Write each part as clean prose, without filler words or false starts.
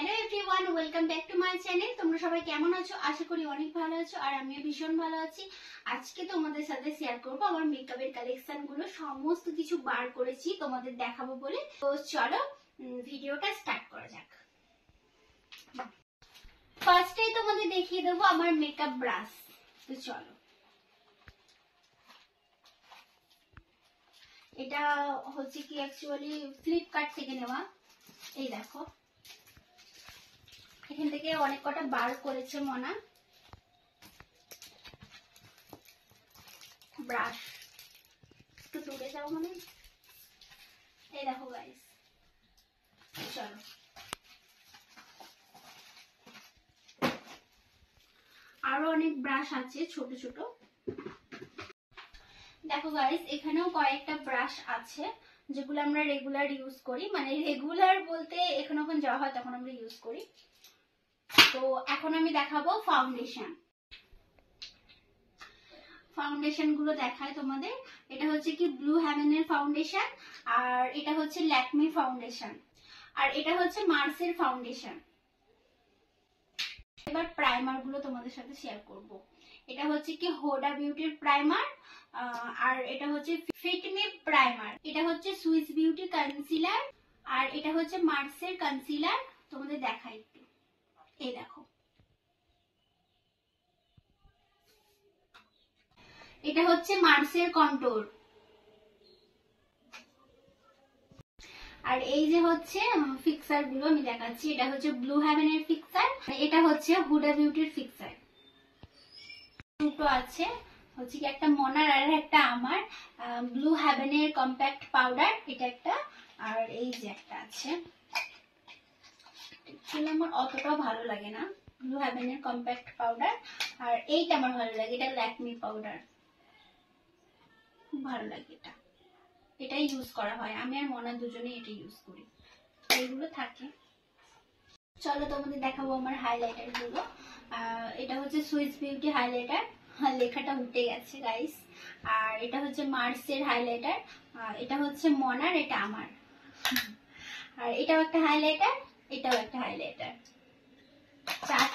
Hello everyone, welcome back to my channel. তোমরা সবাই কেমন আছো? আশা করি অনেক ভালো আছো, আর আমিও ভীষণ ভালো আছি। আজকে তোমাদের সাথে শেয়ার করব আমার মেকআপের কালেকশন গুলো। সমস্ত কিছু বার করেছি তোমাদের দেখাবো বলে। তো চলো ভিডিওটা স্টার্ট করা যাক। ফার্স্টেই তোমাদের দেখিয়ে দেবো আমার মেকআপ ব্রাশ। তো চলো, এটা হচ্ছে কি অ্যাকচুয়ালি ফ্লিপকার্ট থেকে নেওয়া। এই দেখো, এখান থেকে অনেক কটা বার করেছে মনা ব্রাশ। একটু দূরে যাও মানে। এই দেখো গাইস, চলো আরো অনেক ব্রাশ আছে ছোট ছোট। দেখো গাইস, এখানেও কয়েকটা ব্রাশ আছে যেগুলো আমরা রেগুলার ইউজ করি, মানে রেগুলার বলতে এখন যাওয়া হয় তখন আমরা ইউজ করি। তো এখন আমি দেখাবো ফাউন্ডেশন। ফাউন্ডেশন গুলো দেখায় তোমাদের। এটা হচ্ছে কি ব্লু হেভেনের ফাউন্ডেশন, আর এটা হচ্ছে ল্যাকমি ফাউন্ডেশন, আর এটা হচ্ছে মার্সের ফাউন্ডেশন। এবার প্রাইমার গুলো তোমাদের সাথে শেয়ার করব। এটা হচ্ছে কি হোডা বিউটির প্রাইমার, আর এটা হচ্ছে ফিট মি প্রাইমার। এটা হচ্ছে সুইস বিউটি কনসিলার, আর এটা হচ্ছে মার্সের কনসিলার। তোমাদের দেখাই একটু, এই দেখো। এটা হচ্ছে মার্সের কন্ট্যুর, আর এই যে হচ্ছে ফিক্সার গুলো আমি দেখাচ্ছি। এটা হচ্ছে ব্লু হেভেনের ফিক্সার, এটা হচ্ছে হুডা বিউটির ফিক্সার। দুটো আছে, হচ্ছে কি একটা মনার আর একটা আমার। ব্লু হেভেনের কম্প্যাক্ট পাউডার এটা একটা, আর এই যে একটা আছে। আমার অতটাও ভালো লাগে না ব্লু হেভেনের কম্প্যাক্ট পাউডার, আর এইটা আমার ভালো লাগে, এটা ল্যাকমি পাউডার। খুব ভালো লাগে এটা, এটাই ইউজ করা হয়। আমি আর মনা দুজনে এটা ইউজ করি, এইগুলো থাকে। চলো তোমাদের দেখাবো আমার হাইলাইটার গুলো। এটা হচ্ছে সুইস বিউটি হাইলাইটার, লেখাটা উঠে গেছে গাইস। আর এটা হচ্ছে মার্সের হাইলাইটার, এটা হচ্ছে মনার, এটা আমার। আর এটাও একটা হাইলাইটার, এটাও একটা হাইলাইটার।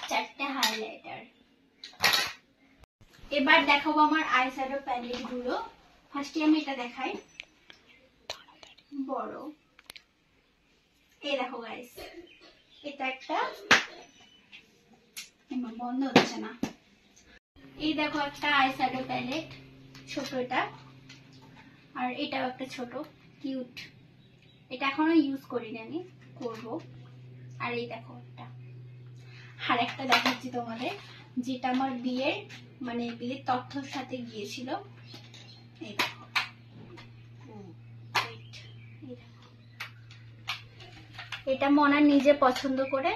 চারটে হাইলাইটার। এবার দেখাবো আমার আইশ্যাডো প্যালেট গুলো। ফার্স্টে আমি এটা দেখাই, বড়। এই দেখো গাইস, এটা একটা বন্ধ হচ্ছে না। এই দেখো একটা আইশ্যাডো প্যালেট, ছোট এটা। আর এটাও একটা ছোট কিউট, এটা এখনো ইউজ করিনি, আমি করব। আর এই দেখো একটা, আর একটা দেখাচ্ছি তোমাদের, যেটা আমার বিয়ের তথ্যর সাথে গিয়েছিল। এই দেখো, এটা মনা নিজে পছন্দ করে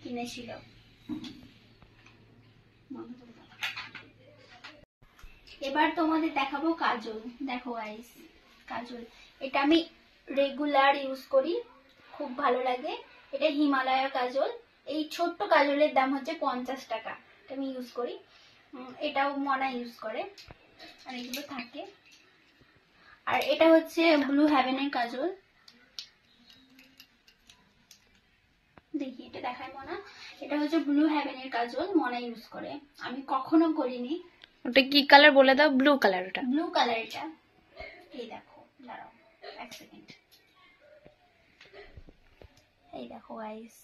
কিনেছিল। এবার তোমাদের দেখাবো কাজল। দেখো গাইস, কাজল এটা আমি রেগুলার ইউজ করি, খুব ভালো লাগে। এটা হিমালয়া কাজল। এই ছোট্ট কাজলের দাম হচ্ছে 50 টাকা। এটা আমি ইউজ করি, এটাও মনা ইউজ করে, আর এগুলো থাকে। আর এটা হচ্ছে ব্লু হেভেনের কাজল। দেখি এটা দেখায় মনা, এটা হচ্ছে ব্লু হেভেনের কাজল, মনা ইউজ করে, আমি কখনো করিনি। ওটা কি কালার বলে দাও? Blue colour. ওটা ব্লু কালার এটা। এই দেখো, দাঁড়াও এক সেকেন্ড। এই দেখো গাইস,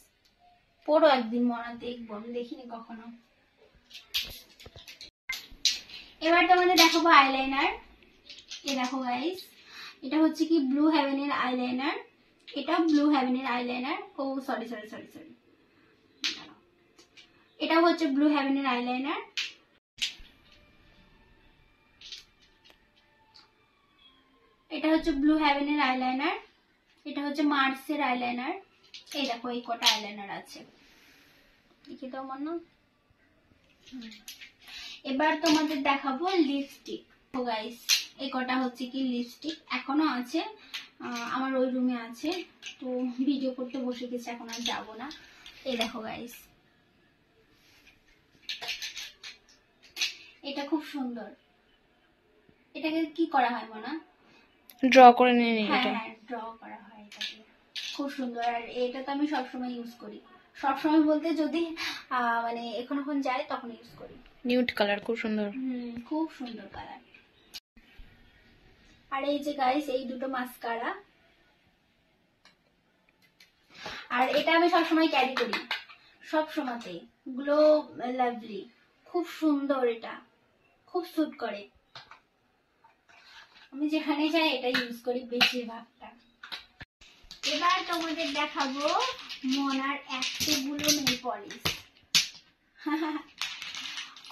পরো একদিন মনা, দেখবো, আমি দেখিনি কখনো। এবার তোমাদের দেখাবো আইলাইনার। এই দেখো গাইস, এটা হচ্ছে কি ব্লু হেভেনের আইলাইনার, এটা ব্লু হেভেনের আইলাইনার। ও সরি সরি সরি সরি, এটাও হচ্ছে ব্লু হেভেনের আইলাইনার। এটা হচ্ছে ব্লু হেভেনের আইলাইনার, এটা হচ্ছে মার্সের আইলাইনার। এই দেখো, এই কটা আইলাইনার আছে, দেখি তো মন না। এবার তোমাদের দেখাবো লিপস্টিক। ও গাইস, এই কটা হচ্ছে কি লিপস্টিক, এখনো আছে, আমার ওই রুমে আছে। তো ভিডিও করতে বসে গেছে, এখন আর যাবো না। এই দেখো গাইস, এটা খুব সুন্দর। এটাকে কি করা হয় মনা? ড্র করে নিয়ে হ্যাঁ, ড্র করা হয় এটাকে, খুব সুন্দর। আর এটা তো আমি সবসময় ইউজ করি, সবসময় বলতে যদি মানে এখন যায় তখন ইউজ করি। নিউড কালার, খুব সুন্দর। খুব সুন্দর কালার। আর এই যে গাইস, এই দুটো মাস্কারা, আর এটা আমি সবসময় ক্যারি করি, সবসময়তে। গ্লো লাভলি, খুব সুন্দর, এটা খুব স্যুট করে। আমি যেখানে যাই এটা ইউজ করি বেশিরভাগটা। এবার তোমাদের দেখাবো মনার এতগুলো নেল পলিশ।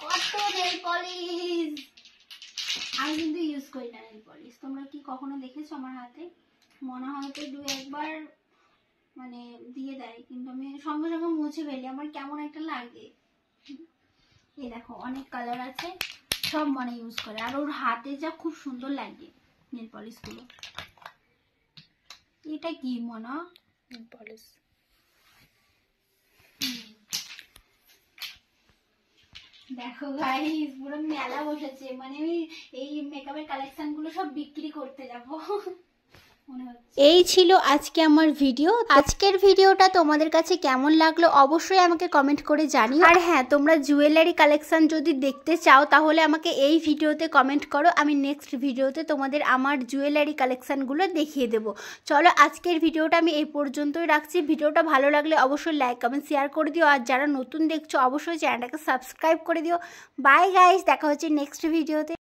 কত নেল পলিশ! আমি কিন্তু ইউজ করি না নেল পলিশ। তোমরা কি কখনো দেখেছো আমার হাতে? মনে হয়তো 2-1 বার মানে দিয়ে দেয়, কিন্তু আমি সঙ্গে সঙ্গে মুছে ফেলি, আমার কেমন একটা লাগে। এই দেখো অনেক কালার আছে, সব মনে ইউজ করে। আর ওর হাতে যা খুব সুন্দর লাগে নেল পলিশ গুলো। এটা কি মনা? Nail polish. দেখো গাইস, পুরো মেলা বসেছে, মানে আমি এই মেকআপের কালেকশন গুলো সব বিক্রি করতে যাব। এই ছিল আজকে আমার ভিডিও। আজকের ভিডিওটা তোমাদের কাছে কেমন লাগলো অবশ্যই আমাকে কমেন্ট করে জানিও। আর হ্যাঁ, তোমরা জুয়েলারি কালেকশন যদি দেখতে চাও তাহলে আমাকে এই ভিডিওতে কমেন্ট করো, আমি নেক্সট ভিডিওতে তোমাদের আমার জুয়েলারি কালেকশনগুলো দেখিয়ে দেবো। চলো আজকের ভিডিওটা আমি এই পর্যন্তই রাখছি। ভিডিওটা ভালো লাগলে অবশ্যই লাইক কমেন্ট শেয়ার করে দিও। আর যারা নতুন দেখছো অবশ্যই চ্যানেলটাকে সাবস্ক্রাইব করে দিও। বাই গাইস, দেখা হচ্ছে নেক্সট ভিডিওতে।